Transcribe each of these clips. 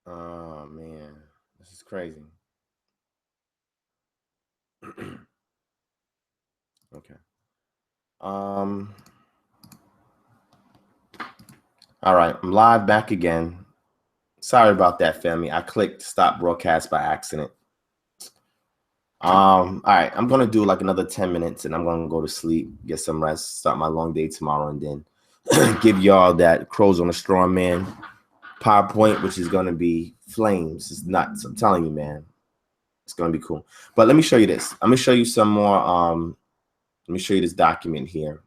Oh man, this is crazy. Okay. All right, I'm live back again. Sorry about that, family. I clicked stop broadcast by accident. All right, I'm gonna do like another 10 minutes and I'm gonna go to sleep, get some rest, start my long day tomorrow, and then give y'all that Crows on a Straw Man PowerPoint, which is gonna be flames. It's nuts. I'm telling you, man. It's gonna be cool. But let me show you this. I'm gonna show you some more. Let me show you this document here.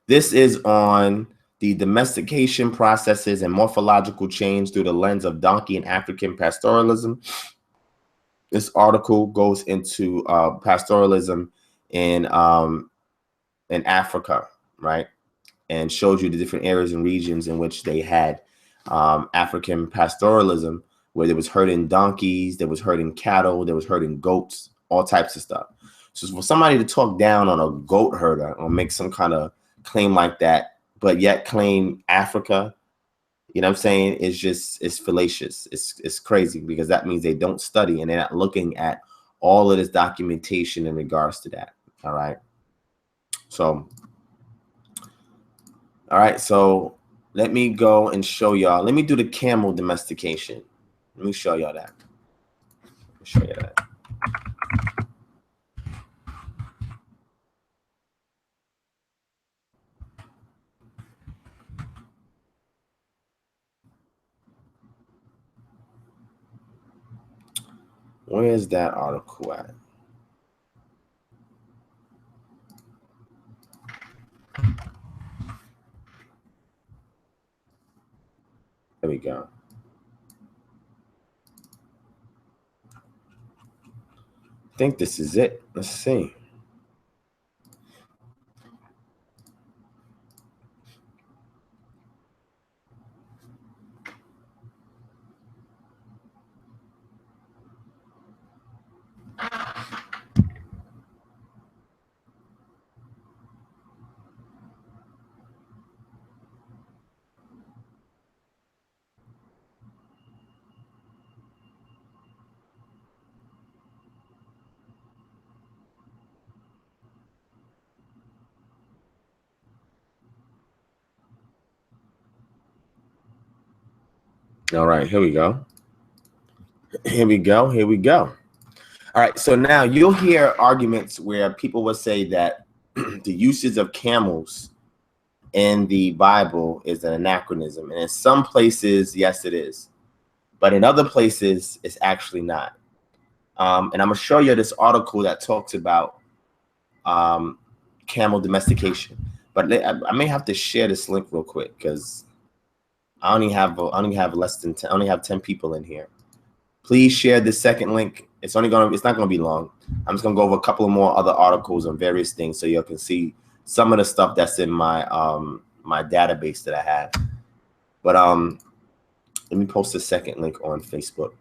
This is on the domestication processes and morphological change through the lens of donkey and African pastoralism. This article goes into pastoralism in Africa, right? And shows you the different areas and regions in which they had African pastoralism, where there was herding donkeys, there was herding cattle, there was herding goats, all types of stuff. So for somebody to talk down on a goat herder or make some kind of claim like that, but yet claim Africa, you know what I'm saying, it's fallacious. It's crazy, because that means they don't study and they're not looking at all of this documentation in regards to that. All right. So let me go and show y'all. Let me do the camel domestication. Let me show y'all that. Where's that article at? There we go. I think this is it. Let's see. All right, here we go. Here we go. Here we go. All right, so now you'll hear arguments where people will say that the usage of camels in the Bible is an anachronism. And in some places, yes, it is. But in other places, it's actually not. And I'm going to show you this article that talks about camel domestication. But I may have to share this link real quick, because I only have less than 10. I only have 10 people in here. Please share this second link. It's not gonna be long. I'm just gonna go over a couple of more other articles on various things so you can see some of the stuff that's in my my database that I have. But let me post the second link on Facebook.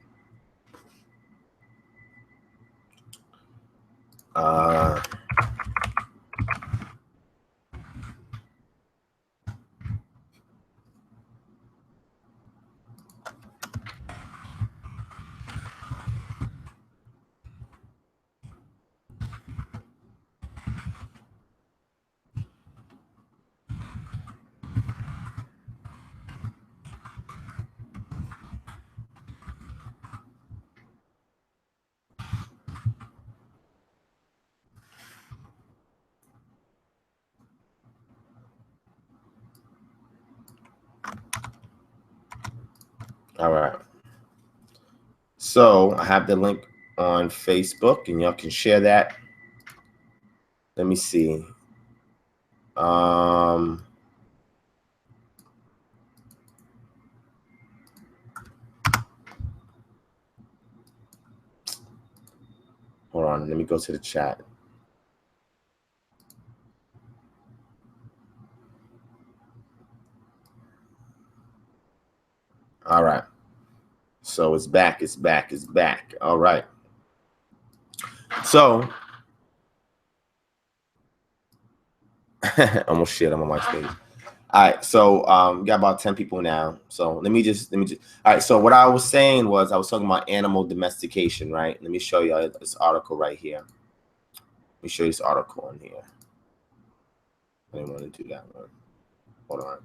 All right. So I have the link on Facebook, and y'all can share that. Let me see. Hold on. Let me go to the chat. All right. So it's back. It's back. It's back. All right. So Almost shit. I'm on my stage. All right, so we got about 10 people now. So let me just. All right, so what I was saying was I was talking about animal domestication, right? Let me show you this article right here. Let me show you this article in here. I didn't want to do that one. Hold on.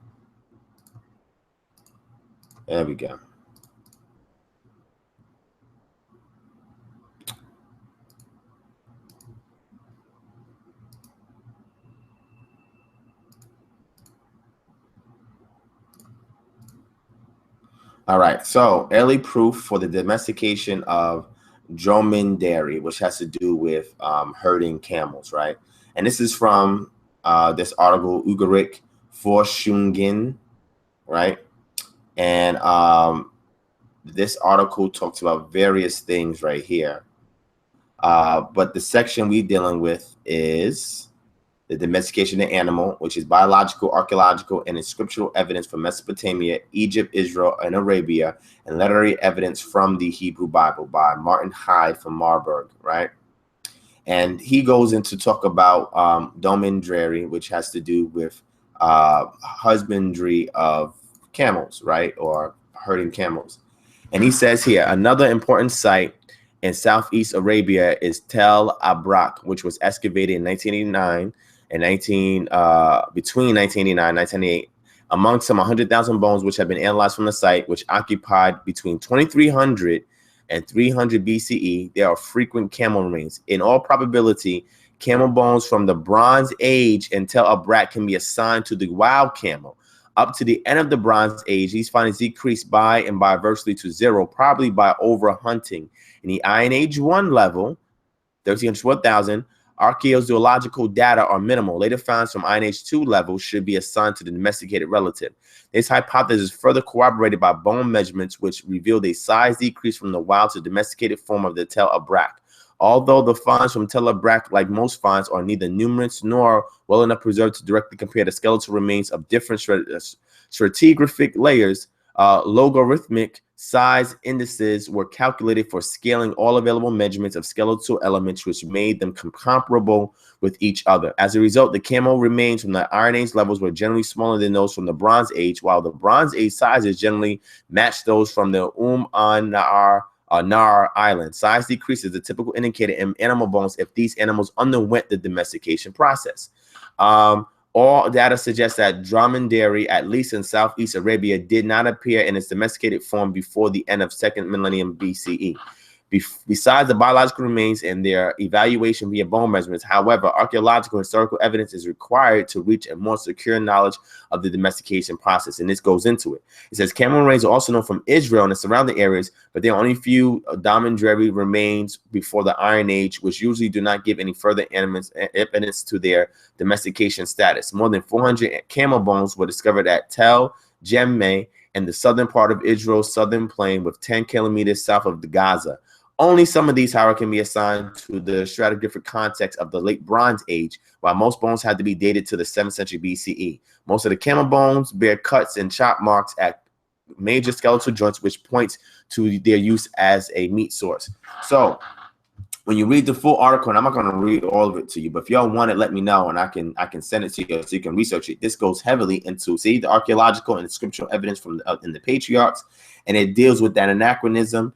There we go. All right, so early proof for the domestication of dromedary, which has to do with herding camels, right? And this is from this article, Ugaric Forschungen, right? And this article talks about various things right here. But the section we're dealing with is the domestication of the animal, which is biological, archaeological, and scriptural evidence from Mesopotamia, Egypt, Israel, and Arabia, and literary evidence from the Hebrew Bible by Martin Hyde from Marburg, right? And he goes into talk about domandry, which has to do with husbandry of camels, right? Or herding camels. And he says here, another important site in Southeast Arabia is Tel Abrak, which was excavated in 1989 and between 1989 and 1998, among some 100,000 bones which have been analyzed from the site, which occupied between 2300 and 300 BCE. There are frequent camel remains. In all probability, camel bones from the Bronze Age and Tel Abrak can be assigned to the wild camel. Up to the end of the Bronze Age, these findings decreased by and by virtually to zero, probably by overhunting. In the Iron Age 1 level, 1300 to 1000, archaeozoological data are minimal. Later finds from Iron Age 2 level should be assigned to the domesticated relative. This hypothesis is further corroborated by bone measurements, which revealed a size decrease from the wild to domesticated form of the Tel Abrak. Although the finds from Tel Abrak, like most finds, are neither numerous nor well enough preserved to directly compare the skeletal remains of different stratigraphic layers, logarithmic size indices were calculated for scaling all available measurements of skeletal elements, which made them comparable with each other. As a result, the camel remains from the Iron Age levels were generally smaller than those from the Bronze Age, while the Bronze Age sizes generally matched those from the Nar Island. Size decrease is a typical indicator in animal bones if these animals underwent the domestication process. All data suggests that dromedary, at least in Southeast Arabia, did not appear in its domesticated form before the end of 2nd millennium BCE. Besides the biological remains and their evaluation via bone measurements, however, archaeological and historical evidence is required to reach a more secure knowledge of the domestication process, and this goes into it. It says camel remains are also known from Israel and the surrounding areas, but there are only few domandry remains before the Iron Age, which usually do not give any further evidence to their domestication status. More than 400 camel bones were discovered at Tel Jemme in the southern part of Israel's southern plain, with 10 kilometers south of the Gaza. Only some of these, however, can be assigned to the stratigraphic context of the late Bronze Age, while most bones had to be dated to the 7th century BCE. Most of the camel bones bear cuts and chop marks at major skeletal joints, which points to their use as a meat source. So when you read the full article, and I'm not going to read all of it to you, but if y'all want it, let me know, and I can send it to you so you can research it. This goes heavily into, see, the archaeological and scriptural evidence from in the patriarchs, and it deals with that anachronism,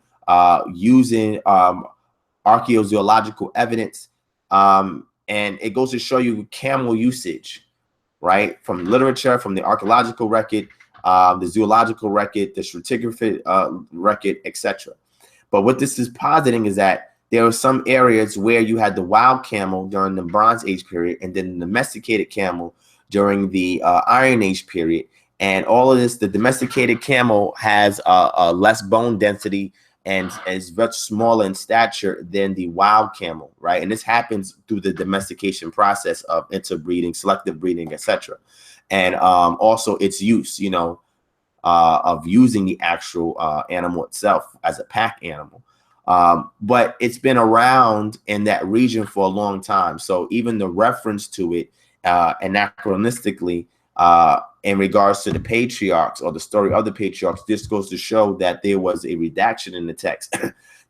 using archaeozoological evidence, and it goes to show you camel usage, right, from literature, from the archaeological record, the zoological record, the stratigraphic record, etc. But what this is positing is that there are some areas where you had the wild camel during the Bronze Age period, and then the domesticated camel during the Iron Age period, and all of this, the domesticated camel has a less bone density and is much smaller in stature than the wild camel, right? And this happens through the domestication process of interbreeding, selective breeding, etc. And also its use, you know, of using the actual animal itself as a pack animal. But it's been around in that region for a long time. So even the reference to it anachronistically in regards to the patriarchs or the story of the patriarchs, this goes to show that there was a redaction in the text.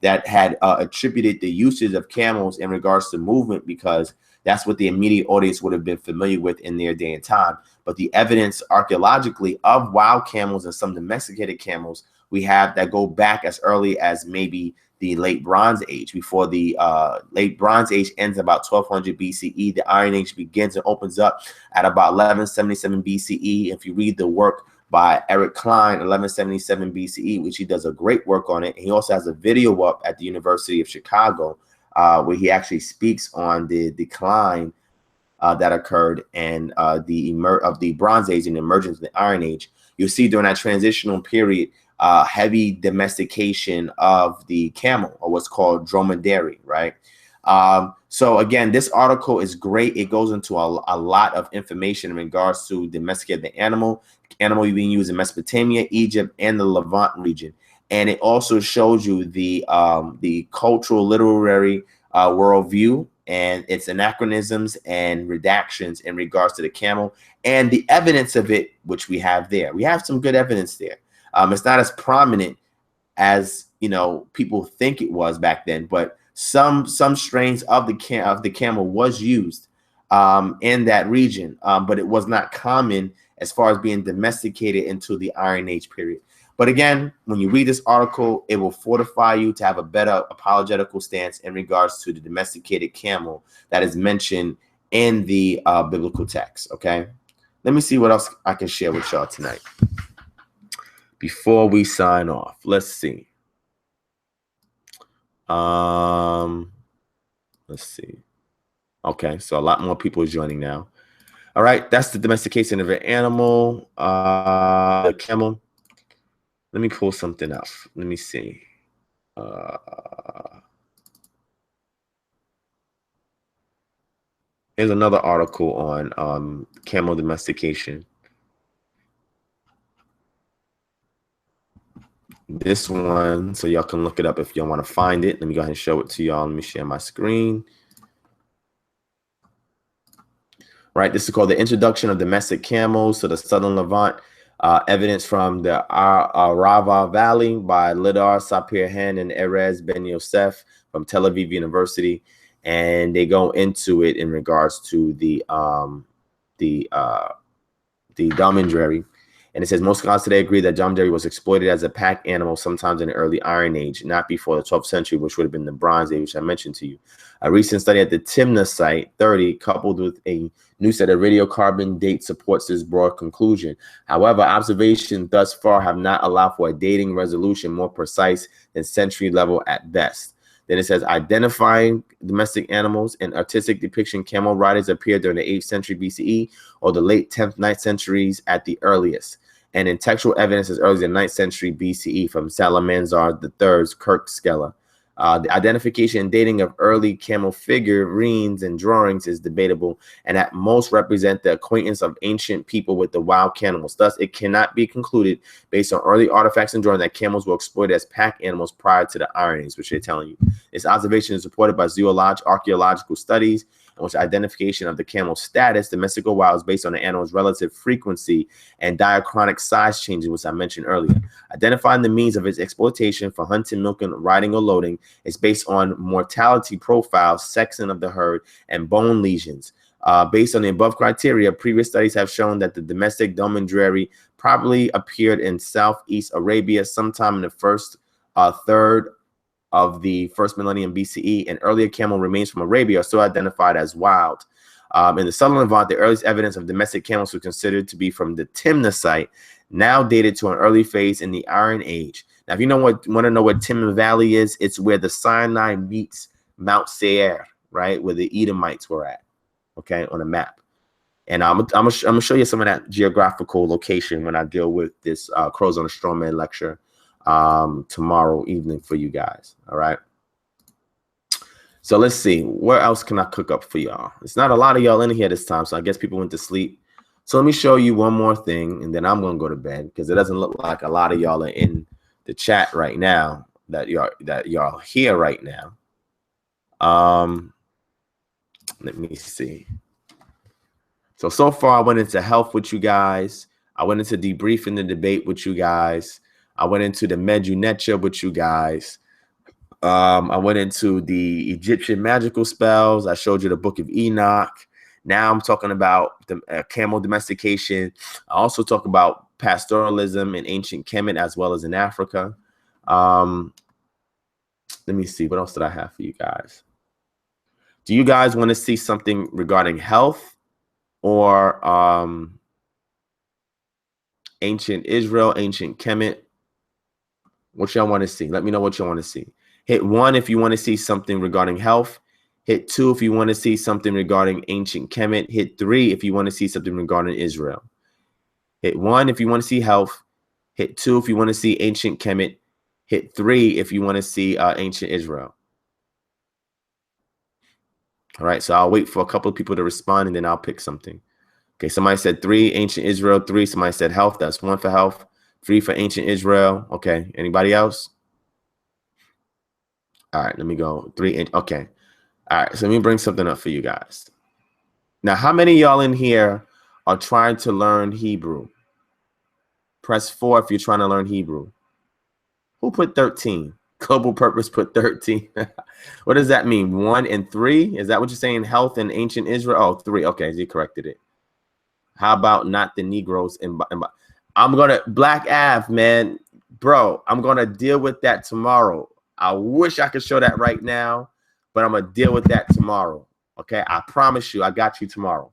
that had attributed the usage of camels in regards to movement, because that's what the immediate audience would have been familiar with in their day and time. But the evidence archaeologically of wild camels and some domesticated camels we have that go back as early as maybe the late Bronze Age. Before the late Bronze Age ends about 1200 BCE, the Iron Age begins and opens up at about 1177 BCE. If you read the work by Eric Klein, 1177 BCE, which he does a great work on it. And he also has a video up at the University of Chicago where he actually speaks on the decline that occurred and of the Bronze Age and the emergence of the Iron Age. You'll see during that transitional period, heavy domestication of the camel, or what's called dromedary, right? So again, this article is great. It goes into a lot of information in regards to domesticated the animal being used in Mesopotamia, Egypt, and the Levant region. And it also shows you the cultural literary worldview and its anachronisms and redactions in regards to the camel and the evidence of it, which we have there. We have some good evidence there. It's not as prominent as people think it was back then, but some strains of the camel was used in that region, but it was not common as far as being domesticated into the Iron Age period. But again, when you read this article, it will fortify you to have a better apologetical stance in regards to the domesticated camel that is mentioned in the biblical text. Okay, let me see what else I can share with y'all tonight before we sign off. Let's see. Let's see. Okay, so a lot more people are joining now. All right, that's the domestication of an animal, the camel. Let me pull something up. Let me see. Here's another article on camel domestication. This one, so y'all can look it up if y'all want to find it. Let me go ahead and show it to y'all. Let me share my screen. Right, this is called The Introduction of Domestic Camels to the Southern Levant. Evidence from the Arava Valley by Lidar Sapir-Hen and Erez Ben Yosef from Tel Aviv University. And they go into it in regards to the dromedary. And it says, most scholars today agree that dromedary was exploited as a pack animal sometimes in the early Iron Age, not before the 12th century, which would have been the Bronze Age, which I mentioned to you. A recent study at the Timna site, 30, coupled with a new set of radiocarbon dates supports this broad conclusion. However, observations thus far have not allowed for a dating resolution more precise than century level at best. Then it says, identifying domestic animals in artistic depiction, camel riders appeared during the 8th century BCE or the late 10th, 9th centuries at the earliest. And in textual evidence as early as the 9th century BCE from Salmanazar III's Kirk Skella. The identification and dating of early camel figurines and drawings is debatable and at most represent the acquaintance of ancient people with the wild camels. Thus, it cannot be concluded based on early artifacts and drawings that camels were exploited as pack animals prior to the Iron Age, which they're telling you. This observation is supported by archaeological studies in which identification of the camel's status, domestic or wild, is based on the animal's relative frequency and diachronic size changes, which I mentioned earlier. Identifying the means of its exploitation for hunting, milking, riding, or loading is based on mortality profiles, sexing of the herd, and bone lesions. Based on the above criteria, previous studies have shown that the domestic dromedary probably appeared in Southeast Arabia sometime in the first third of the first millennium BCE, and earlier camel remains from Arabia are still identified as wild. In the Southern Levant, the earliest evidence of domestic camels was considered to be from the Timna site, now dated to an early phase in the Iron Age. Now, if you want to know what Timna Valley is, it's where the Sinai meets Mount Seir, right, where the Edomites were at, okay, on a map. And I'm gonna show you some of that geographical location when I deal with this Crows on the Straw Man lecture tomorrow evening for you guys. All right. So let's see, where else can I cook up for y'all? It's not a lot of y'all in here this time, so I guess people went to sleep. So let me show you one more thing, and then I'm gonna go to bed because it doesn't look like a lot of y'all are in the chat right now that y'all here right now. Let me see. So far I went into health with you guys. I went into debriefing the debate with you guys. I went into the Medu Necha with you guys. I went into the Egyptian magical spells. I showed you the Book of Enoch. Now I'm talking about the camel domestication. I also talk about pastoralism in ancient Kemet as well as in Africa. Let me see. What else did I have for you guys? Do you guys want to see something regarding health or ancient Israel, ancient Kemet? What y'all want to see? Let me know what you want to see. Hit 1 if you want to see something regarding health. Hit 2 if you want to see something regarding ancient Kemet. Hit 3 if you want to see something regarding Israel. Hit 1 if you want to see health. Hit 2 if you want to see ancient Kemet. Hit 3 if you want to see ancient Israel. All right, so I'll wait for a couple of people to respond, and then I'll pick something. Okay, somebody said 3, ancient Israel. 3, somebody said health. That's 1 for health. 3 for ancient Israel. Okay, anybody else? All right, let me go. 3, okay. All right, so let me bring something up for you guys. Now, how many of y'all in here are trying to learn Hebrew? Press 4 if you're trying to learn Hebrew. Who put 13? Global Purpose put 13. What does that mean? 1 and 3? Is that what you're saying? Health and ancient Israel? Oh, 3. Okay, you corrected it. How about not the Negroes? I'm going to, Black Ave, man. Bro, I'm going to deal with that tomorrow. I wish I could show that right now, but I'm going to deal with that tomorrow. Okay, I promise you, I got you tomorrow.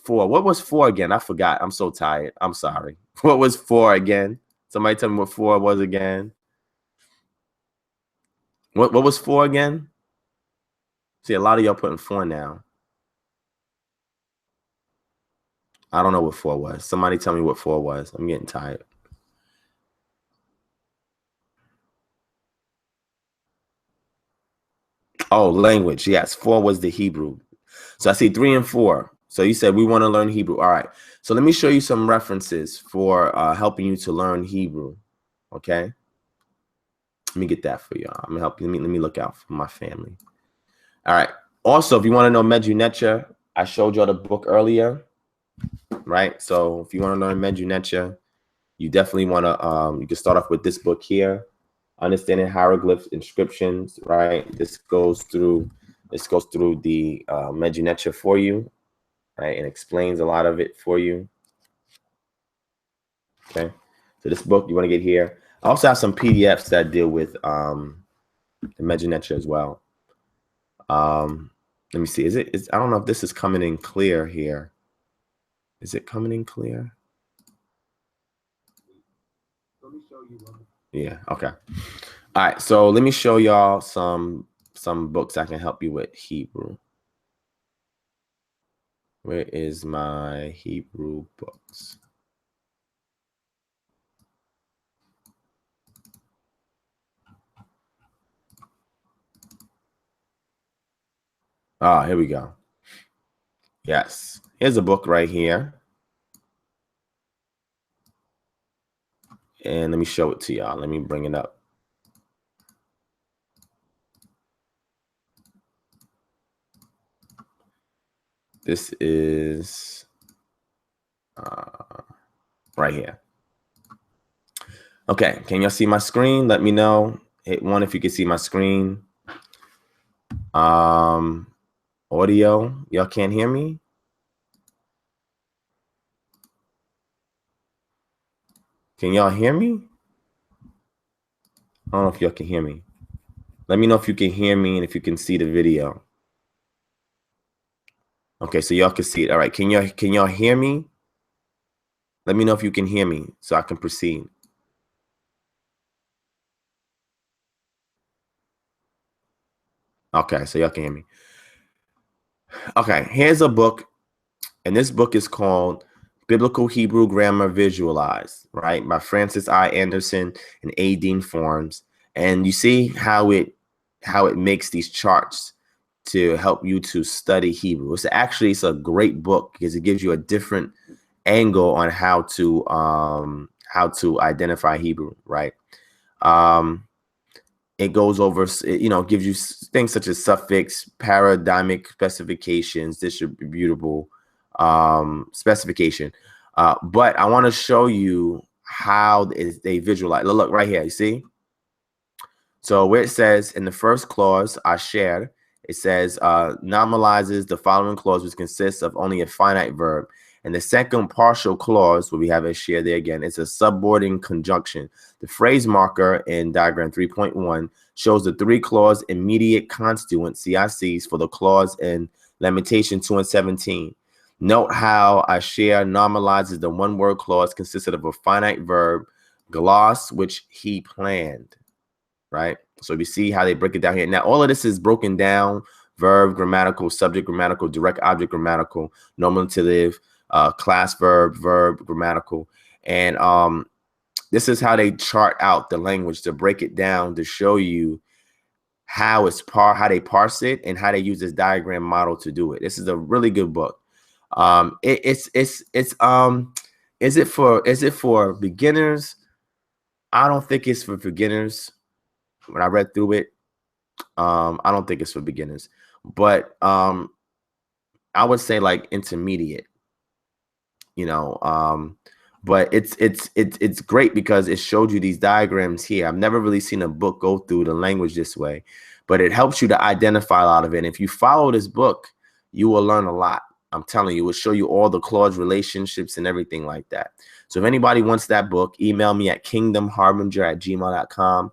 4. What was 4 again? I forgot. I'm so tired. I'm sorry. What was 4 again? Somebody tell me what 4 was again. What was 4 again? See, a lot of y'all putting 4 now. I don't know what 4 was. Somebody tell me what 4 was. I'm getting tired. Oh, language. Yes, 4 was the Hebrew. So I see 3 and 4. So you said we want to learn Hebrew. All right. So let me show you some references for helping you to learn Hebrew. Okay. Let me get that for you. I'm gonna help you. Let me look out for my family. All right. Also, if you want to know Medu-Neter, I showed y'all the book earlier. Right. So if you want to learn Medu-Neter, you definitely want to. You can start off with this book here, Understanding Hieroglyphs, Inscriptions. Right. This goes through the Medu-Neter for you. Right, and explains a lot of it for you. Okay, so this book you want to get here. I also have some PDFs that deal with the Medu-Neter as well. Let me see. I don't know if this is coming in clear here. Is it coming in clear? Let me show you one. Yeah. Okay. All right. So let me show y'all some books that can help you with Hebrew. Where is my Hebrew books? Here we go. Yes. Here's a book right here. And let me show it to y'all. Let me bring it up. This is right here. Okay, can y'all see my screen? Let me know. Hit 1 if you can see my screen. Audio, y'all can't hear me? Can y'all hear me? I don't know if y'all can hear me. Let me know if you can hear me and if you can see the video. Okay, so y'all can see it. All right, can y'all hear me? Let me know if you can hear me so I can proceed. Okay, so y'all can hear me. Okay, here's a book, and this book is called Biblical Hebrew Grammar Visualized, right, by Francis I. Anderson and A. Dean Forms. And you see how it makes these charts to help you to study Hebrew. It's a great book because it gives you a different angle on how to identify Hebrew, right? It goes over, gives you things such as suffix, paradigmic specifications, distributable specification. But I want to show you how they visualize. Look right here, you see? So where it says in the first clause, asher, it says nominalizes the following clause, which consists of only a finite verb. And the second partial clause, where we have asher there again, it's a subordinate conjunction. The phrase marker in diagram 3.1 shows the three clause immediate constituent CICs for the clause in Lamentation 2 and 17. Note how asher normalizes the one word clause consisted of a finite verb, gloss, which he planned. Right? So we see how they break it down here. Now, all of this is broken down: verb, grammatical, subject, grammatical, direct object, grammatical, nominative, class verb, verb, grammatical. And this is how they chart out the language to break it down to show you how how they parse it and how they use this diagram model to do it. This is a really good book. Is it for beginners? I don't think it's for beginners. When I read through it, I don't think it's for beginners, but I would say like intermediate, but it's great because it showed you these diagrams here. I've never really seen a book go through the language this way, but it helps you to identify a lot of it. And if you follow this book, you will learn a lot. I'm telling you, it will show you all the clause relationships and everything like that. So if anybody wants that book, email me at kingdomharbinger@gmail.com,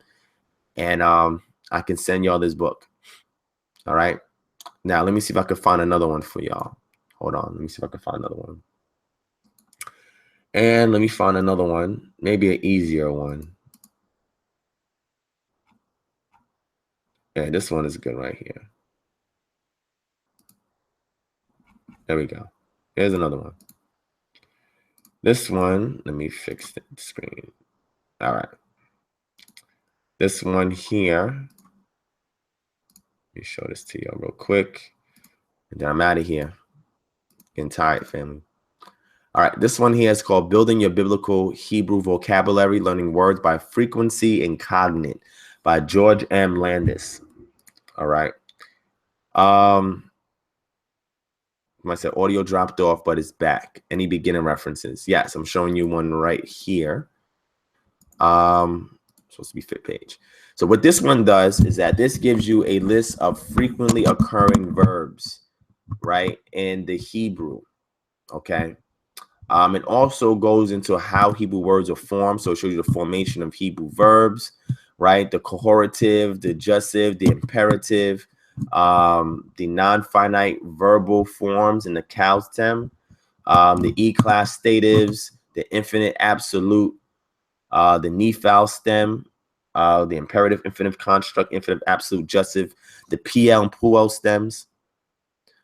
and I can send y'all this book. All right. Now, let me see if I can find another one for y'all. Hold on. Let me see if I can find another one. And let me find another one, maybe an easier one. Yeah, this one is good right here. There we go. Here's another one. This one, let me fix the screen. All right. This one here, let me show this to y'all real quick. And then I'm out of here. Getting tired, family. All right, this one here is called Building Your Biblical Hebrew Vocabulary, Learning Words by Frequency and Cognate by George M. Landis. All right. I said audio dropped off, but it's back. Any beginner references? Yes, I'm showing you one right here. Supposed to be fit page. So what this one does is that this gives you a list of frequently occurring verbs, right, in the Hebrew. Okay. It also goes into how Hebrew words are formed. So it shows you the formation of Hebrew verbs, right? The cohortative, the adjussive, the imperative, the non-finite verbal forms in the cow stem, the E-class statives, the infinite absolute, the Nephal stem, the imperative infinitive construct, infinitive absolute adjussive, the PL and PUL stems.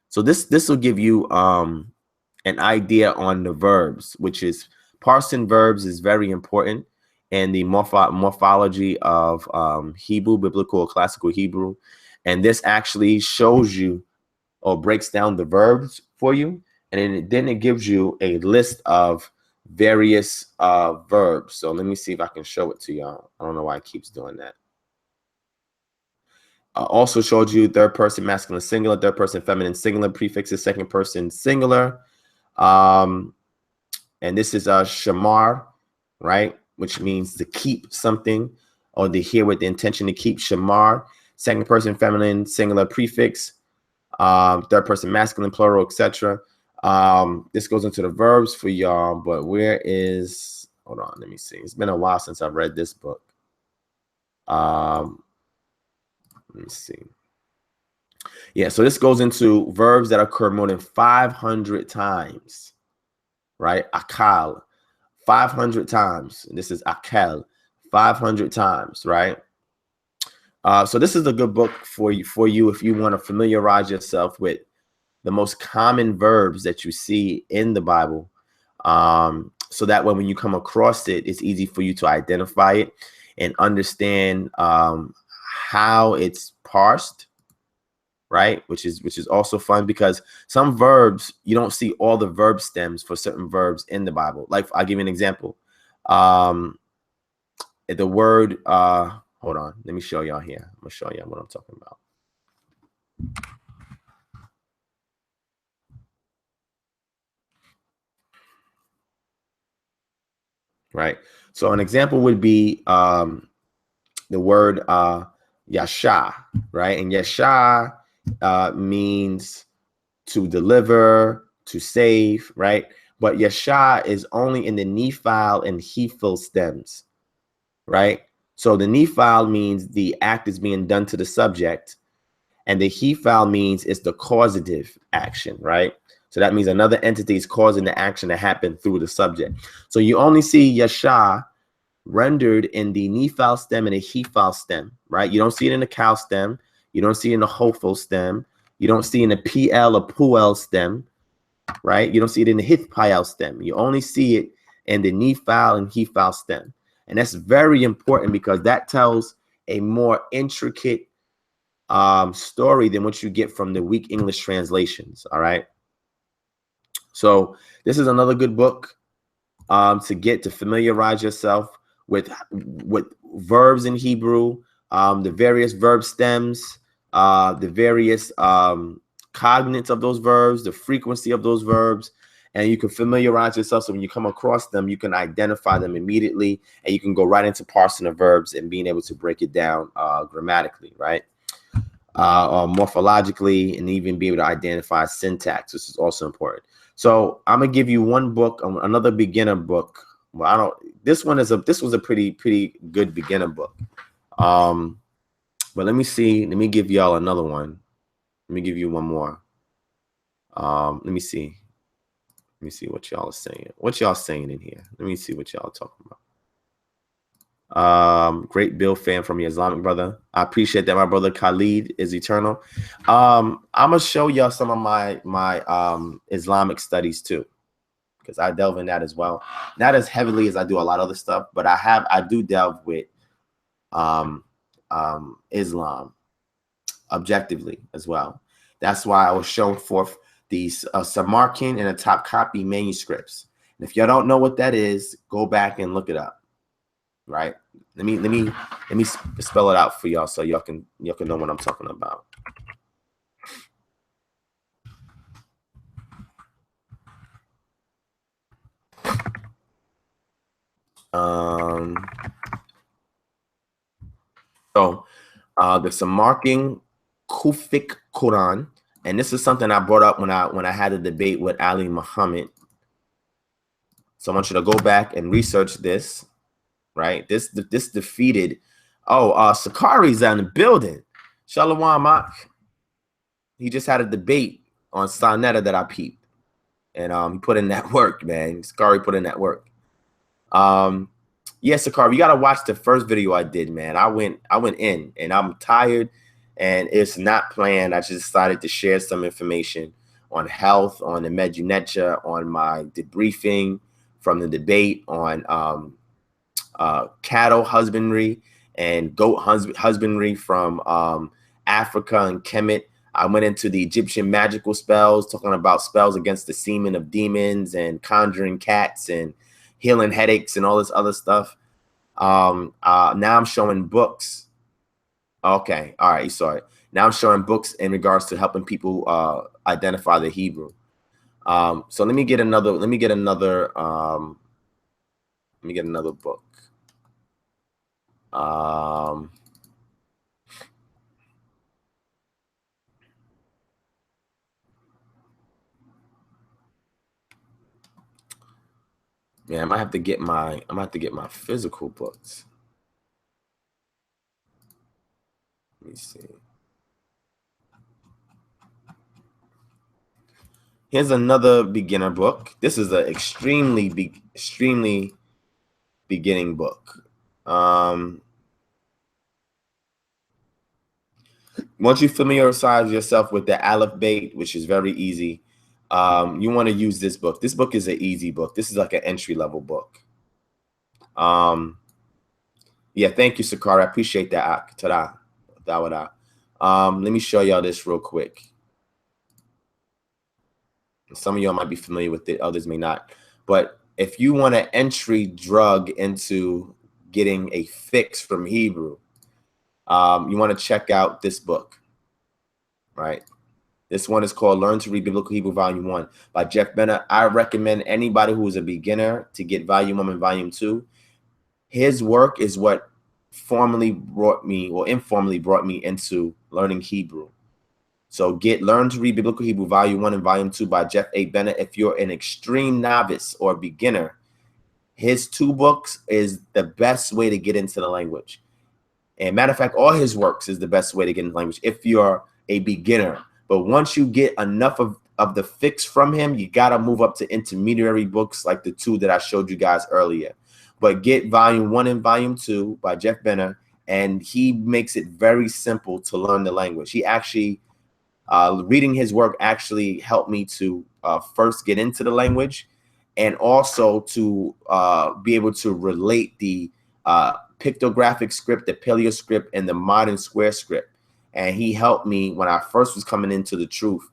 So this will give you an idea on the verbs, which is parsing verbs is very important in the morphology of Hebrew, biblical or classical Hebrew. And this actually shows you or breaks down the verbs for you. And then it gives you a list of various verbs. So let me see if I can show it to y'all. I don't know why it keeps doing that. Also showed you third person masculine singular, third person feminine singular prefixes, second person singular. And this is a shamar, right? Which means to keep something or to hear with the intention to keep. Shamar, second person feminine singular prefix, third person masculine plural, etc. This goes into the verbs for y'all, but where is, hold on, let me see. It's been a while since I've read this book. Let me see. Yeah, so this goes into verbs that occur more than 500 times, right? Akal, 500 times. This is akel, 500 times, right? So this is a good book for you if you want to familiarize yourself with the most common verbs that you see in the Bible, so that when you come across it, it's easy for you to identify it and understand how it's parsed, right? Which is also fun because some verbs, you don't see all the verb stems for certain verbs in the Bible. Like, I'll give you an example. The word, hold on, let me show y'all here. I'm gonna show y'all what I'm talking about. Right. So an example would be the word Yasha, right? And Yasha means to deliver, to save, right? But Yasha is only in the Nephil and Hephil stems, right? So the Nephil means the act is being done to the subject, and the Hephil means it's the causative action, right? So that means another entity is causing the action to happen through the subject. So you only see Yasha rendered in the Nephil stem and the Hephil stem, right? You don't see it in the cow stem. You don't see it in the Hophil stem. You don't see it in the PL or Puel stem, right? You don't see it in the Hithpiel stem. You only see it in the Nephil and Hephil stem. And that's very important because that tells a more intricate story than what you get from the weak English translations, all right? So this is another good book to get to familiarize yourself with verbs in Hebrew, the various verb stems, the various cognates of those verbs, the frequency of those verbs, and you can familiarize yourself so when you come across them, you can identify them immediately, and you can go right into parsing the verbs and being able to break it down grammatically, right? Or morphologically, and even be able to identify syntax, which is also important. So I'm gonna give you one book, another beginner book. Well, I don't. This was a pretty good beginner book. But let me see. Let me give y'all another one. Let me give you one more. Let me see. Let me see what y'all are saying. What y'all saying in here? Let me see what y'all talking about. Great Bill fan from your Islamic brother. I appreciate that. My brother Khalid is eternal. I'm gonna show y'all some of my Islamic studies too, because I delve in that as well. Not as heavily as I do a lot of other stuff, but I do delve with Islam objectively as well. That's why I was showing forth these Samarkand and the top copy manuscripts. And if y'all don't know what that is, go back and look it up. Right? Let me spell it out for y'all so y'all can know what I'm talking about. So the Samarkand Kufic Quran, and this is something I brought up when I had a debate with Ali Muhammad. So I want you to go back and research this. Right, this defeated. Sakari's in the building. Shalom Mak. He just had a debate on Sonetta that I peeped, and he put in that work, man. Sakari put in that work. Yeah, Sakari, you gotta watch the first video I did, man. I went in, and I'm tired, and it's not planned. I just decided to share some information on health, on the Medjugorje, on my debriefing from the debate, on cattle husbandry and goat husbandry from Africa and Kemet. I went into the Egyptian magical spells, talking about spells against the semen of demons and conjuring cats and healing headaches and all this other stuff. Now I'm showing books. Okay, all right, you saw it. Now I'm showing books in regards to helping people identify the Hebrew. So let me get another book. Man, I might have to get my physical books. Let me see. Here's another beginner book. This is an extremely beginning book. Once you familiarize yourself with the alphabet, which is very easy, you want to use this book. This book is an easy book. This is like an entry-level book. Yeah, thank you, Sakari. I appreciate that. Ta-da. Let me show y'all this real quick. Some of y'all might be familiar with it, others may not. But if you want an entry drug into getting a fix from Hebrew, you want to check out this book, right? This one is called Learn to Read Biblical Hebrew Volume 1 by Jeff Bennett. I recommend anybody who is a beginner to get Volume 1 and Volume 2. His work is what formally brought me, or informally brought me, into learning Hebrew. So Learn to Read Biblical Hebrew, Volume 1 and Volume 2 by Jeff A. Bennett. If you're an extreme novice or beginner, his 2 books is the best way to get into the language. And matter of fact, all his works is the best way to get into language if you're a beginner. But once you get enough of the fix from him, you got to move up to intermediary books like the 2 that I showed you guys earlier. But get Volume 1 and Volume 2 by Jeff Bennett, and he makes it very simple to learn the language. He actually, reading his work actually helped me to first get into the language, and also to be able to relate the pictographic script, the paleo script, and the modern square script. And he helped me when I first was coming into the truth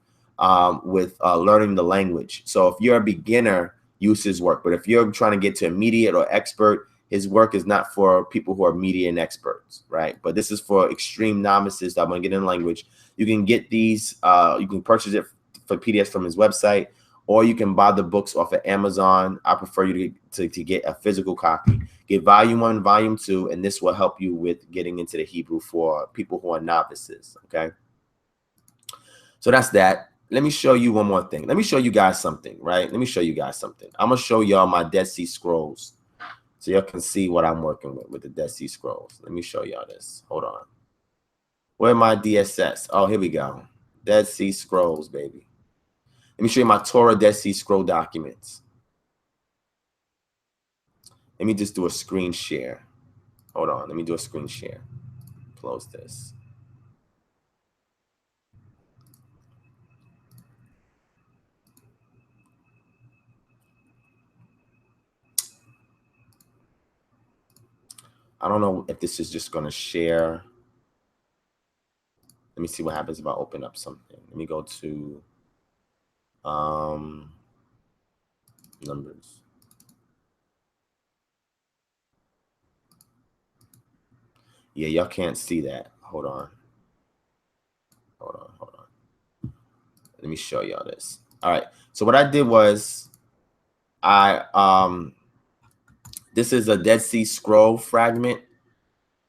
with learning the language. So if you're a beginner, use his work. But if you're trying to get to immediate or expert, his work is not for people who are immediate and experts, right? But this is for extreme novices that want to get in language. You can get these, you can purchase it for PDFs from his website, or you can buy the books off of Amazon. I prefer you to get a physical copy. Get Volume 1, Volume 2, and this will help you with getting into the Hebrew for people who are novices, okay? So that's that. Let me show you one more thing. Let me show you guys something, right? Let me show you guys something. I'm going to show y'all my Dead Sea Scrolls so y'all can see what I'm working with the Dead Sea Scrolls. Let me show y'all this. Hold on. Where are my DSS? Oh, here we go. Dead Sea Scrolls, baby. Let me show you my Torah Dead Sea Scroll documents. Let me just do a screen share. Hold on. Let me do a screen share. Close this. I don't know if this is just going to share. Let me see what happens if I open up something. Let me go to numbers. Yeah, y'all can't see that. Hold on. Let me show y'all this. All right. So what I did was this is a Dead Sea Scroll fragment.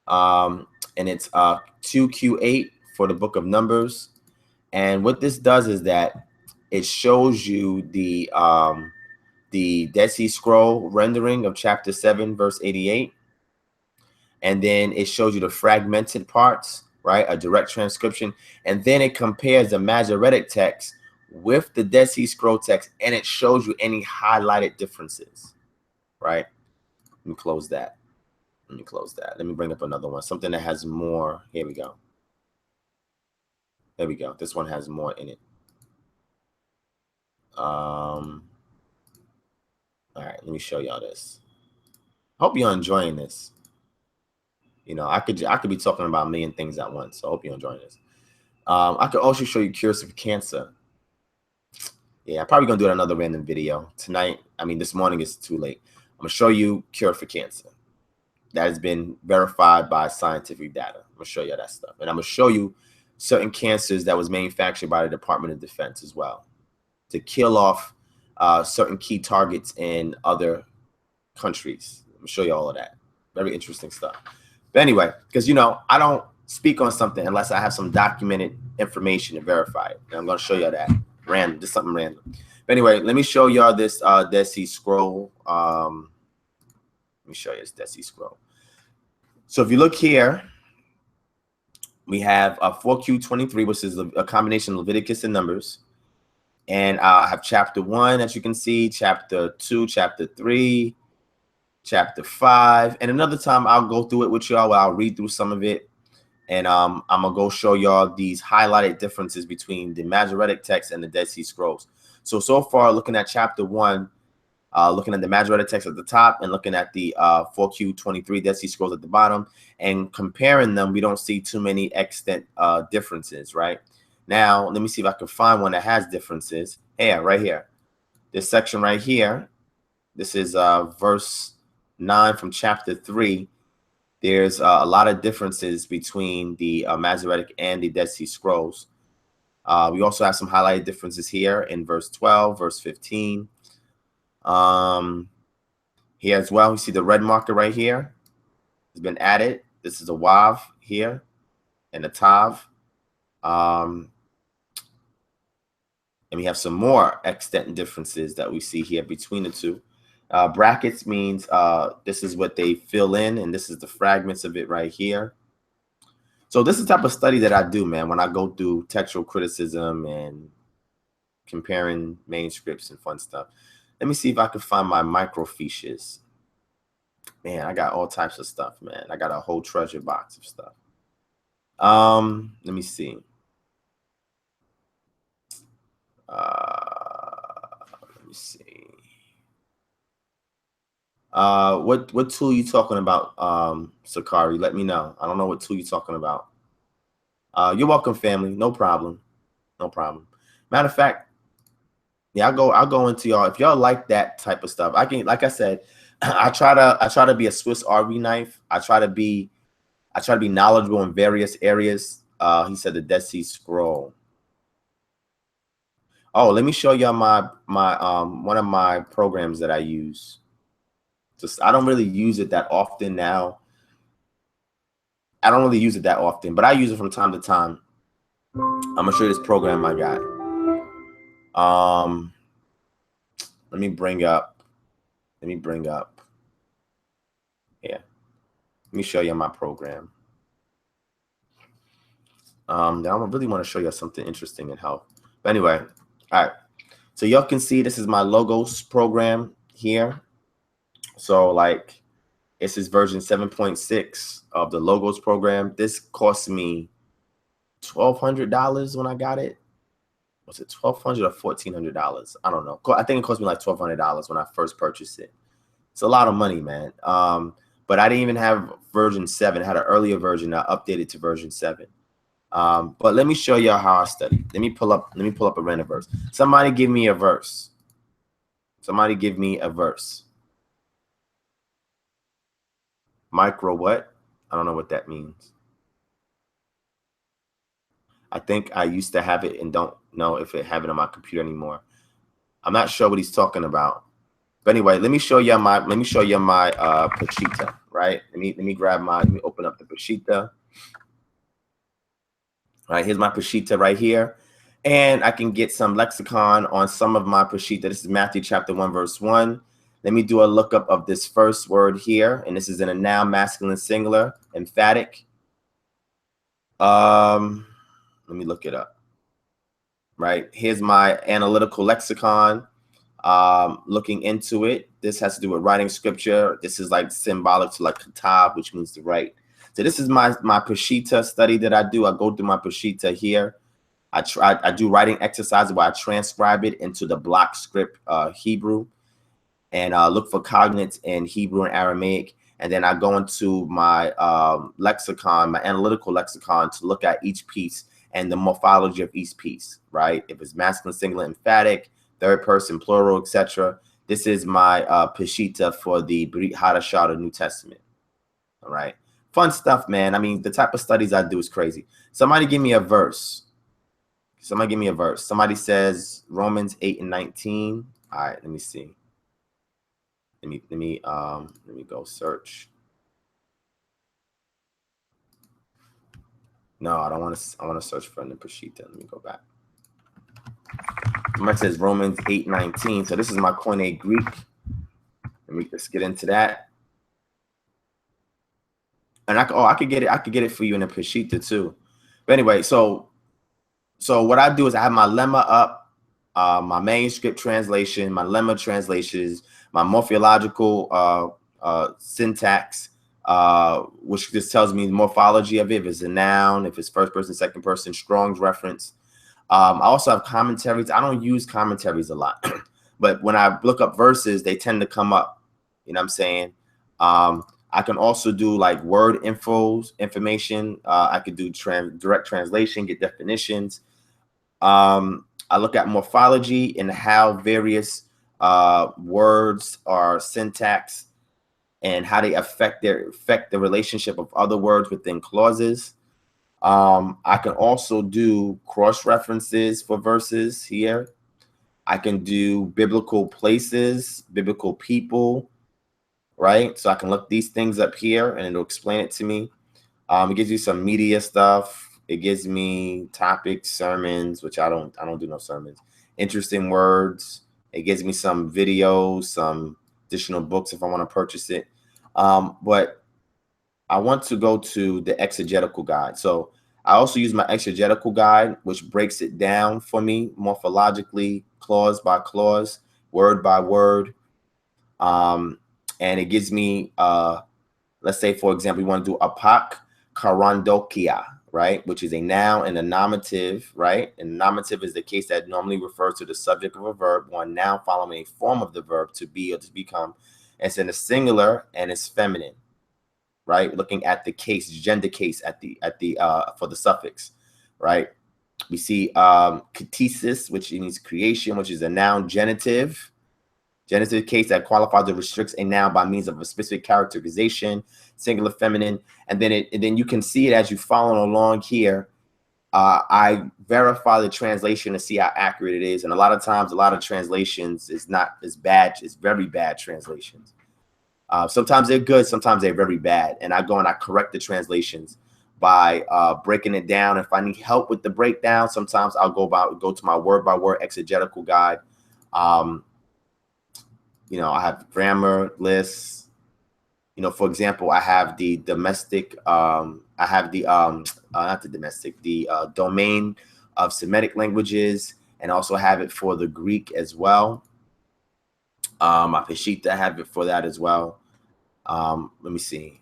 And it's 2Q8 for the book of Numbers. And what this does is that it shows you the Dead Sea Scroll rendering of chapter 7, verse 88. And then it shows you the fragmented parts, right? A direct transcription. And then it compares the Masoretic text with the Dead Sea Scroll text, and it shows you any highlighted differences, right? Let me close that. Let me bring up another one. Something that has more. Here we go. There we go. This one has more in it. All right, let me show y'all this. Hope you're enjoying this. You know, I could be talking about a million things at once. So I hope you're enjoying this. I could also show you cures for cancer. Yeah, I'm probably gonna do another random video tonight. I mean, this morning is too late. I'm gonna show you cure for cancer that has been verified by scientific data. I'm gonna show you that stuff, and I'm gonna show you certain cancers that was manufactured by the Department of Defense as well to kill off certain key targets in other countries. I'm gonna show you all of that. Very interesting stuff. But anyway, because you know, I don't speak on something unless I have some documented information to verify it. And I'm gonna show you that random, just something random. But anyway, let me show y'all this Dead Sea Scroll. Let me show you this Dead Sea Scroll. So if you look here, we have 4Q23, which is a combination of Leviticus and Numbers. And I have chapter 1, as you can see, chapter 2, chapter 3, chapter 5. And another time I'll go through it with y'all where I'll read through some of it. And I'm going to go show y'all these highlighted differences between the Masoretic text and the Dead Sea Scrolls. So far, looking at chapter 1, looking at the Masoretic text at the top and looking at the 4Q23 Dead Sea Scrolls at the bottom and comparing them, we don't see too many extent differences, right? Now, let me see if I can find one that has differences. Here, right here. This section right here, this is verse 9 from chapter 3. There's a lot of differences between the Masoretic and the Dead Sea Scrolls. We also have some highlighted differences here in verse 12, verse 15. Here as well, you see the red marker right here has been added. This is a wav here and a tav. And we have some more extent differences that we see here between the two. Brackets means this is what they fill in, and this is the fragments of it right here. So this is the type of study that I do, man, when I go through textual criticism and comparing manuscripts and fun stuff. Let me see if I can find my microfiches. Man, I got all types of stuff, man. I got a whole treasure box of stuff. Let me see. Let me see. What tool you talking about, Sakari? Let me know. I don't know what tool you're talking about. You're welcome, family. No problem. No problem. Matter of fact, yeah, I'll go into y'all. If y'all like that type of stuff, I can, like I said, I try to be a Swiss Army knife. I try to be knowledgeable in various areas. He said the Dead Sea Scroll. Oh, let me show y'all my one of my programs that I use. Just I don't really use it that often now. I don't really use it that often, but I use it from time to time. I'm gonna show you this program I got. Let me bring up. Yeah. Let me show you my program. Then I really want to show you something interesting in health. But anyway, all right. So y'all can see this is my Logos program here. So like this is version 7.6 of the Logos program. This cost me $1,200 when I got it. Was it $1,200 or $1,400? I don't know. I think it cost me like $1,200 when I first purchased it. It's a lot of money, man. But I didn't even have version 7. I had an earlier version. I updated to version 7. But let me show y'all how I study. Let me pull up a random verse. Somebody give me a verse. Somebody give me a verse. Micro what? I don't know what that means. I think I used to have it and don't know if I have it on my computer anymore. I'm not sure what he's talking about. But anyway, let me show you my Pachita, right? Let me open up the Pachita. All right, here's my Pachita right here. And I can get some lexicon on some of my Pachita. This is Matthew chapter 1, verse 1. Let me do a lookup of this first word here. And this is in a noun, masculine, singular, emphatic. Let me look it up. Right, here's my analytical lexicon. Looking into it, this has to do with writing scripture. This is like symbolic to like katab, which means to write. So this is my Pashita study that I do. I go through my Pashita here. I do writing exercises where I transcribe it into the block script Hebrew, and look for cognates in Hebrew and Aramaic. And then I go into my lexicon, my analytical lexicon, to look at each piece and the morphology of each piece, right? If it's masculine, singular, emphatic, third person, plural, etc. This is my Peshita for the Brit Hadashah, the New Testament. All right. Fun stuff, man. I mean, the type of studies I do is crazy. Somebody give me a verse. Somebody give me a verse. Somebody says Romans 8:19. All right, let me see. Let me go search. No, I don't want to. I want to search for the Peshita. Let me go back. Somebody says Romans 8:19. So this is my Koine Greek. Let me just get into that. And I could get it for you in a Peshita too. But anyway, so what I do is I have my lemma up, my manuscript translation, my lemma translations, my morphological syntax, which just tells me the morphology of it, if it's a noun, if it's first person, second person, Strong's reference. I also have commentaries. I don't use commentaries a lot, but when I look up verses, they tend to come up. You know what I'm saying? I can also do like word information. I could do direct translation, get definitions. I look at morphology and how various words are syntax and how they affect the relationship of other words within clauses. I can also do cross references for verses here. I can do biblical places, biblical people, right? So I can look these things up here and it'll explain it to me. It gives you some media stuff. It gives me topics, sermons, which I don't do no sermons. Interesting words. It gives me some videos, some additional books if I want to purchase it. But I want to go to the exegetical guide. So I also use my exegetical guide, which breaks it down for me morphologically, clause by clause, word by word. And it gives me, let's say, for example, you want to do apak karandokia, right? Which is a noun and a nominative, right? And nominative is the case that normally refers to the subject of a verb, one noun following a form of the verb to be or to become. It's in a singular and it's feminine, right? Looking at the case, gender case at the for the suffix, right? We see katesis, which means creation, which is a noun genitive. Genitive case that qualifies or restricts a noun by means of a specific characterization, singular feminine. And then you can see it as you follow along here. I verify the translation to see how accurate it is. And a lot of times, a lot of translations is not as bad. It's very bad translations. Sometimes they're good, sometimes they're very bad. And I go and I correct the translations by breaking it down. If I need help with the breakdown, sometimes I'll go to my word by word exegetical guide. You know, I have grammar lists. You know, for example, I have the domestic, I have the, not the domestic, the domain of Semitic languages, and also have it for the Greek as well. My Peshitta, I have it for that as well. Let me see.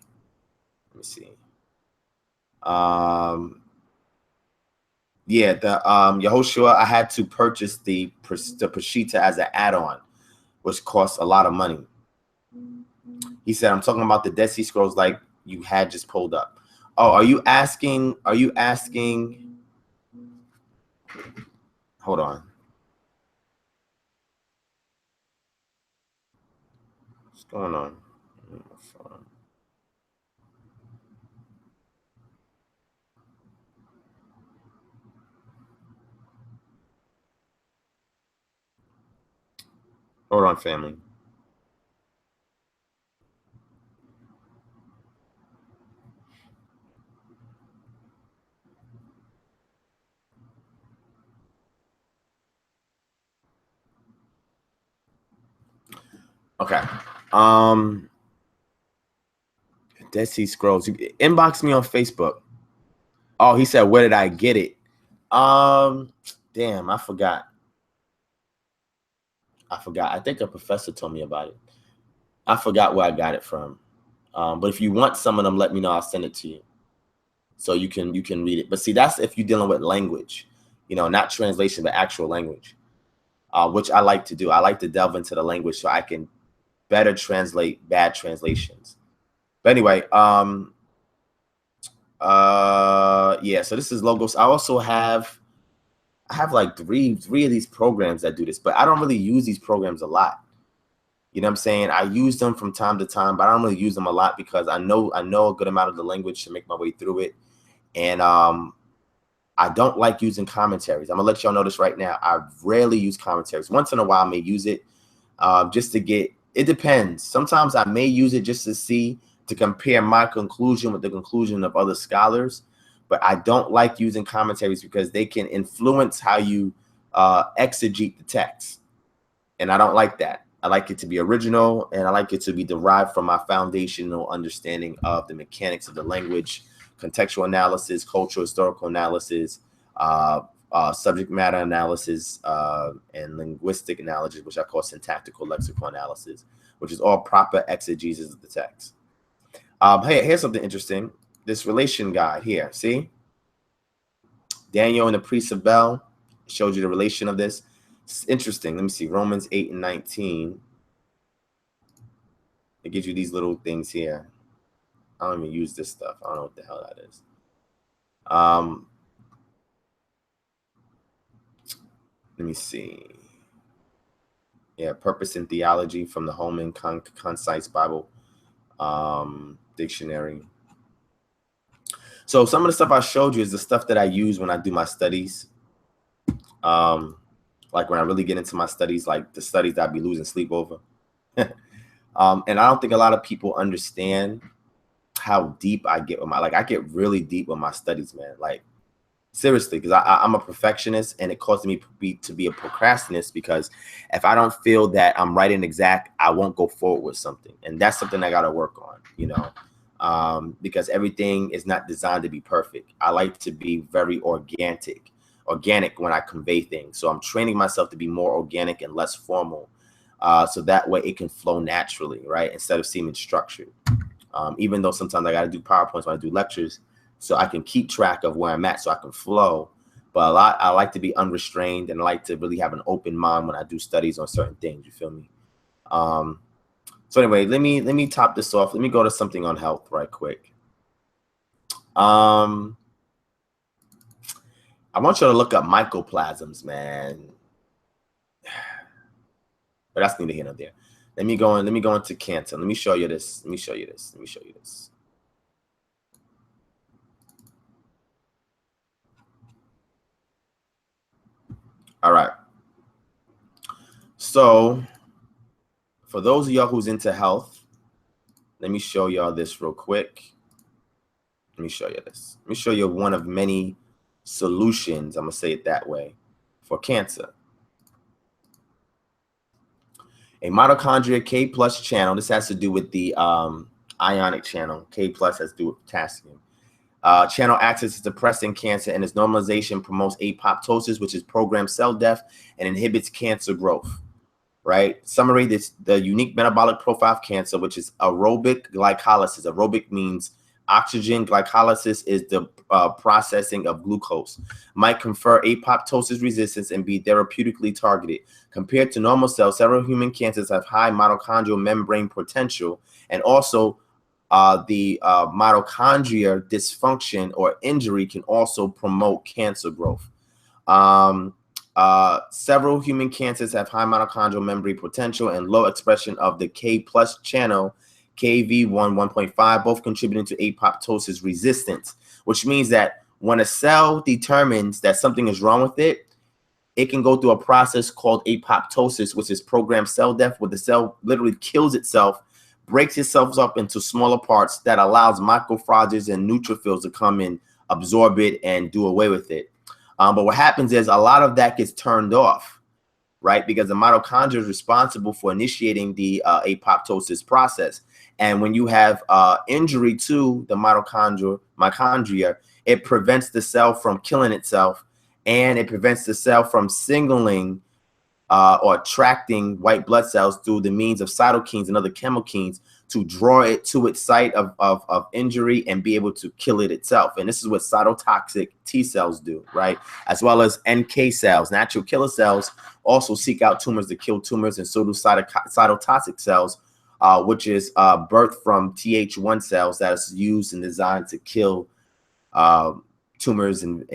Yeah, the Yehoshua, I had to purchase the Peshitta as an add-on, which costs a lot of money. He said, I'm talking about the Dead Sea Scrolls like you had just pulled up. Oh, are you asking? Hold on. What's going on? Hold on, family. Okay. Dead Sea Scrolls. Inbox me on Facebook. Oh, he said, where did I get it? Damn, I forgot. I think a professor told me about it. I forgot where I got it from. But if you want some of them, let me know. I'll send it to you, so you can read it. But see, that's if you're dealing with language, you know, not translation, but actual language, which I like to do. I like to delve into the language so I can better translate bad translations. But anyway, yeah. So this is Logos. I also have like three of these programs that do this, but I don't really use these programs a lot. You know what I'm saying? I use them from time to time, but I don't really use them a lot because I know a good amount of the language to make my way through it. And I don't like using commentaries. I'm gonna let y'all know this right now. I rarely use commentaries. Once in a while I may use it just to get, it depends. Sometimes I may use it just to compare my conclusion with the conclusion of other scholars. But I don't like using commentaries because they can influence how you exegete the text. And I don't like that. I like it to be original, and I like it to be derived from my foundational understanding of the mechanics of the language, contextual analysis, cultural, historical analysis, subject matter analysis, and linguistic analysis, which I call syntactical lexical analysis, which is all proper exegesis of the text. Hey, here's something interesting. This relation guide here, see? Daniel and the priest of Bel showed you the relation of this. It's interesting. Let me see. Romans 8 and 19. It gives you these little things here. I don't even use this stuff. I don't know what the hell that is. Let me see. Yeah, Purpose in Theology from the Holman Concise Bible Dictionary. So some of the stuff I showed you is the stuff that I use when I do my studies. Like when I really get into my studies, like the studies that I'd be losing sleep over. And I don't think a lot of people understand how deep I get with I get really deep with my studies, man. Like, seriously, because I'm a perfectionist, and it causes me to be a procrastinist, because if I don't feel that I'm right and exact, I won't go forward with something. And that's something I got to work on, because everything is not designed to be perfect. I like to be very organic when I convey things. So I'm training myself to be more organic and less formal. So that way it can flow naturally, right? Instead of seeming structured. Even though sometimes I got to do PowerPoints when I do lectures, so I can keep track of where I'm at, so I can flow. But I like to be unrestrained, and I like to really have an open mind when I do studies on certain things. You feel me? So anyway, let me top this off. Let me go to something on health right quick. I want you to look up mycoplasms, man. But that's neither here nor there. Let me go into cancer. Let me show you this. All right. So for those of y'all who's into health, let me show y'all this real quick. Let me show you this. Let me show you one of many solutions, I'm going to say it that way, for cancer. A mitochondria K plus channel. This has to do with the ionic channel. K plus has to do with potassium. Channel acts as suppressing cancer, and its normalization promotes apoptosis, which is programmed cell death, and inhibits cancer growth. Right? Summary: the unique metabolic profile of cancer, which is aerobic glycolysis. Aerobic means oxygen. Glycolysis is the processing of glucose. Might confer apoptosis resistance and be therapeutically targeted. Compared to normal cells, several human cancers have high mitochondrial membrane potential, and also the mitochondria dysfunction or injury can also promote cancer growth. Several human cancers have high mitochondrial membrane potential and low expression of the K plus channel, KV1 1.5, both contributing to apoptosis resistance, which means that when a cell determines that something is wrong with it, it can go through a process called apoptosis, which is programmed cell death, where the cell literally kills itself, breaks itself up into smaller parts that allows macrophages and neutrophils to come and absorb it and do away with it. But what happens is a lot of that gets turned off, right? Because the mitochondria is responsible for initiating the apoptosis process. And when you have injury to the mitochondria, it prevents the cell from killing itself, and it prevents the cell from signaling or attracting white blood cells through the means of cytokines and other chemokines to draw it to its site of injury and be able to kill it itself. And this is what cytotoxic T cells do, right? As well as NK cells, natural killer cells, also seek out tumors to kill tumors, and so do cytotoxic cells, which is birthed from Th1 cells that is used and designed to kill tumors and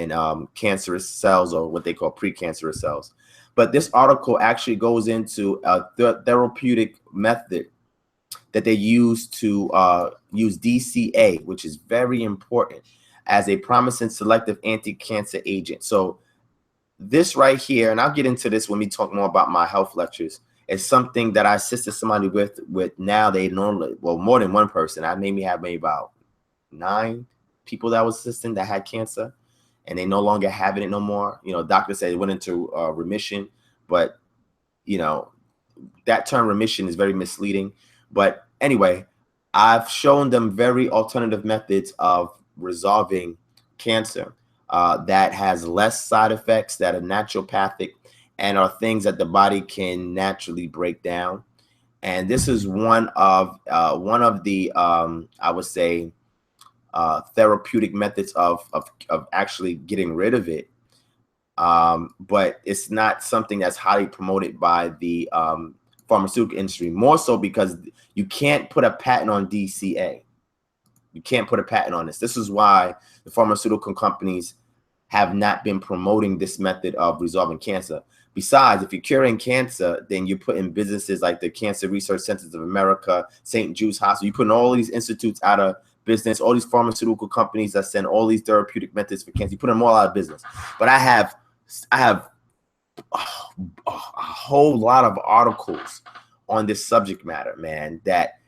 cancerous cells, or what they call precancerous cells. But this article actually goes into a therapeutic method that they use to use DCA, which is very important, as a promising selective anti-cancer agent. So this right here, and I'll get into this when we talk more about my health lectures, is something that I assisted somebody with now. They normally, well, more than one person. I maybe have about 9 people that I was assisting that had cancer, and they no longer having it no more. Doctors say it went into remission, but that term remission is very misleading. But anyway, I've shown them very alternative methods of resolving cancer that has less side effects, that are naturopathic, and are things that the body can naturally break down. And this is one of the I would say therapeutic methods of actually getting rid of it. But it's not something that's highly promoted by the pharmaceutical industry, more so because you can't put a patent on DCA. You can't put a patent on this. This is why the pharmaceutical companies have not been promoting this method of resolving cancer. Besides, if you're curing cancer, then you're putting businesses like the Cancer Research Centers of America, St. Jude's Hospital, you're putting all these institutes out of business, all these pharmaceutical companies that send all these therapeutic methods for cancer, you put them all out of business. But I have a whole lot of articles on this subject matter, man, that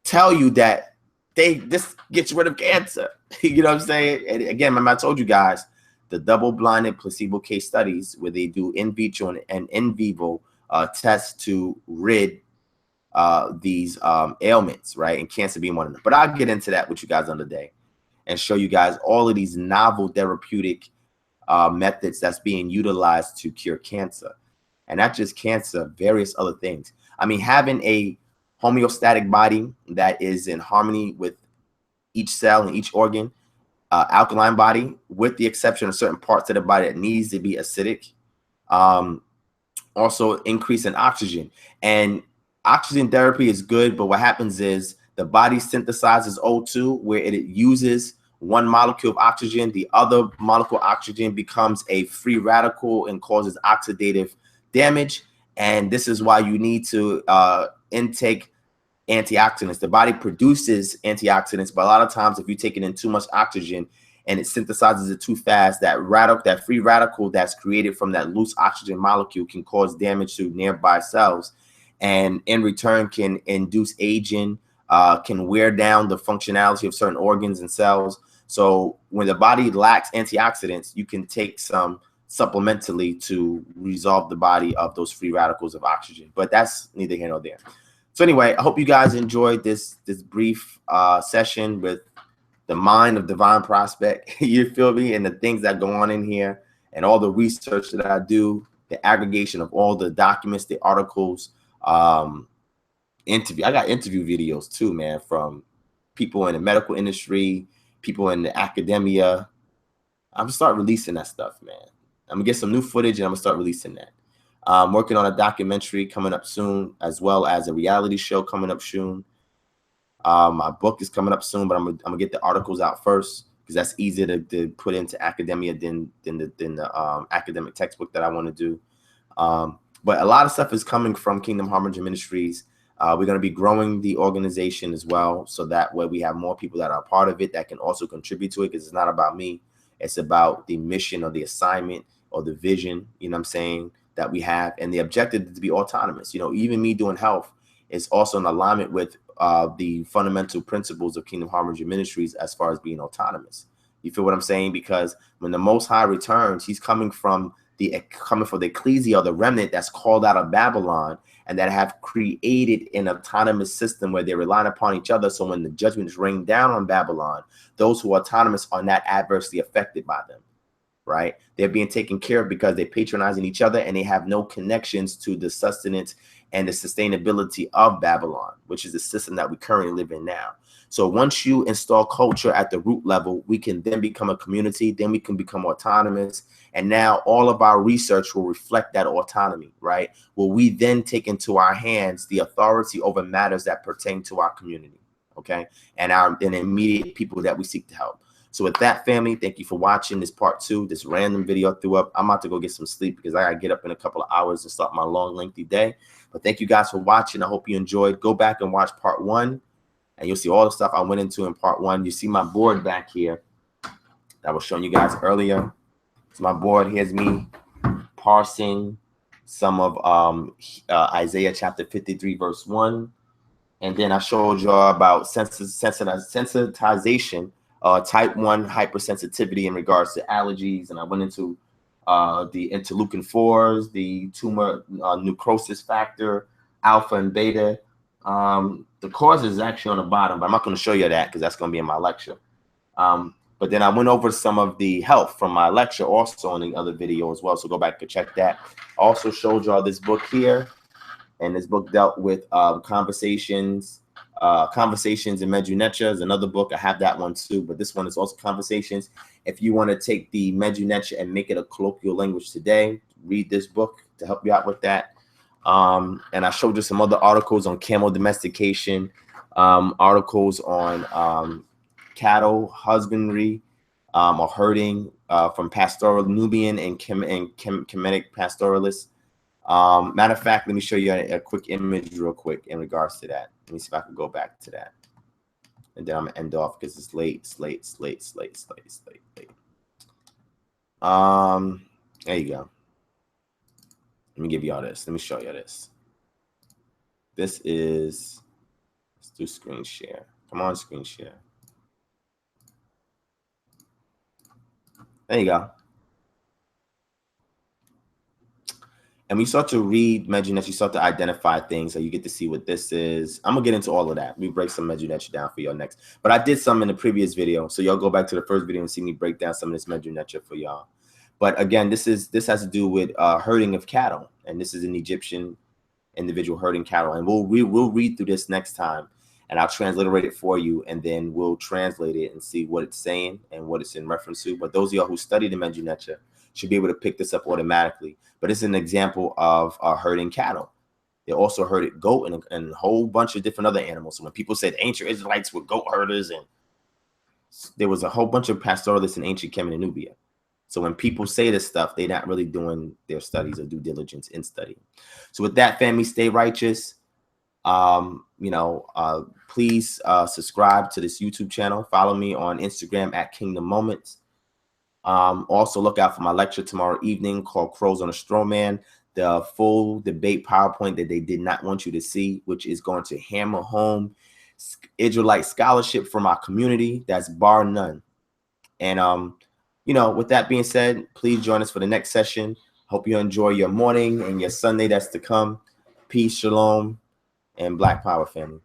tell you that this gets rid of cancer. You know what I'm saying? And again, remember I told you guys the double-blinded placebo case studies where they do in vitro and in vivo tests to rid these ailments, right? And cancer being one of them. But I'll get into that with you guys another day and show you guys all of these novel therapeutic methods that's being utilized to cure cancer. And not just cancer, various other things. I mean, having a homeostatic body that is in harmony with each cell and each organ, alkaline body, with the exception of certain parts of the body that needs to be acidic. Also increase in oxygen. And oxygen therapy is good, but what happens is the body synthesizes O2 where it uses one molecule of oxygen, the other molecule of oxygen becomes a free radical and causes oxidative damage. And this is why you need to intake antioxidants. The body produces antioxidants, but a lot of times if you take it in too much oxygen and it synthesizes it too fast, that free radical that's created from that loose oxygen molecule can cause damage to nearby cells, and in return can induce aging, can wear down the functionality of certain organs and cells. So when the body lacks antioxidants, you can take some supplementally to resolve the body of those free radicals of oxygen. But that's neither here nor there. So anyway, I hope you guys enjoyed this brief session with the mind of Divine Prospect. You feel me? And the things that go on in here and all the research that I do, the aggregation of all the documents, the articles, interview. I got interview videos too, man, from people in the medical industry, people in the academia. I'm gonna start releasing that stuff, man. I'm gonna get some new footage and I'm gonna start releasing that. I'm working on a documentary coming up soon, as well as a reality show coming up soon. My book is coming up soon, but I'm gonna get the articles out first because that's easier to put into academia than the academic textbook that I want to do. But a lot of stuff is coming from Kingdom Harbinger Ministries. We're going to be growing the organization as well, so that way we have more people that are a part of it that can also contribute to it, because it's not about me. It's about the mission or the assignment or the vision, you know what I'm saying, that we have. And the objective is to be autonomous. You know, even me doing health is also in alignment with the fundamental principles of Kingdom Harbinger Ministries as far as being autonomous. You feel what I'm saying? Because when the Most High returns, he's coming for the ecclesia, the remnant that's called out of Babylon and that have created an autonomous system where they're relying upon each other. So when the judgments rain down on Babylon, those who are autonomous are not adversely affected by them, right? They're being taken care of because they're patronizing each other and they have no connections to the sustenance and the sustainability of Babylon, which is the system that we currently live in now. So once you install culture at the root level, we can then become a community, then we can become autonomous. And now all of our research will reflect that autonomy, right? Will we then take into our hands the authority over matters that pertain to our community, okay? And our immediate people that we seek to help. So with that, family, thank you for watching this part 2, this random video I threw up. I'm about to go get some sleep because I got to get up in a couple of hours and start my long, lengthy day. But thank you guys for watching. I hope you enjoyed. Go back and watch part 1, and you'll see all the stuff I went into in part 1. You see my board back here that I was showing you guys earlier. So my board, here's me parsing some of Isaiah chapter 53, verse 1. And then I showed y'all about sensitization, type 1 hypersensitivity in regards to allergies. And I went into the interleukin 4s, the tumor necrosis factor, alpha and beta. The cause is actually on the bottom, but I'm not going to show you that because that's going to be in my lecture. But then I went over some of the health from my lecture also in the other video as well. So go back and check that. I also showed y'all this book here. And this book dealt with Conversations in Medunetia is another book. I have that one too, but this one is also Conversations. If you want to take the Medunetia and make it a colloquial language today, read this book to help you out with that. And I showed you some other articles on camel domestication, articles on cattle husbandry or herding from pastoral Nubian and Kemetic pastoralists. Matter of fact, let me show you a quick image real quick in regards to that. Let me see if I can go back to that. And then I'm going to end off because it's late. There you go. Let me give y'all this. Let me show you this. This is, let's do screen share. Come on, screen share. There you go. And we start to read Mejunet, you start to identify things, so you get to see what this is. I'm gonna get into all of that. We break some Mejunet down for y'all next. But I did some in the previous video, so y'all go back to the first video and see me break down some of this Mejunet for y'all. But again, this has to do with herding of cattle, and this is an Egyptian individual herding cattle. And we'll read through this next time, and I'll transliterate it for you, and then we'll translate it and see what it's saying and what it's in reference to. But those of y'all who study the Mejunet should be able to pick this up automatically. But it's an example of herding cattle. They also herded goat and a whole bunch of different other animals. So when people said ancient Israelites were goat herders, and there was a whole bunch of pastoralists in ancient Kemet and Nubia. So when people say this stuff, they're not really doing their studies or due diligence in study. So with that, family, stay righteous. Please subscribe to this YouTube channel. Follow me on Instagram at Kingdom Moments. Also look out for my lecture tomorrow evening called Crows on a Straw Man, the full debate PowerPoint that they did not want you to see, which is going to hammer home Israelite scholarship from our community. That's bar none. And with that being said, please join us for the next session. Hope you enjoy your morning and your Sunday that's to come. Peace, shalom, and Black Power, family.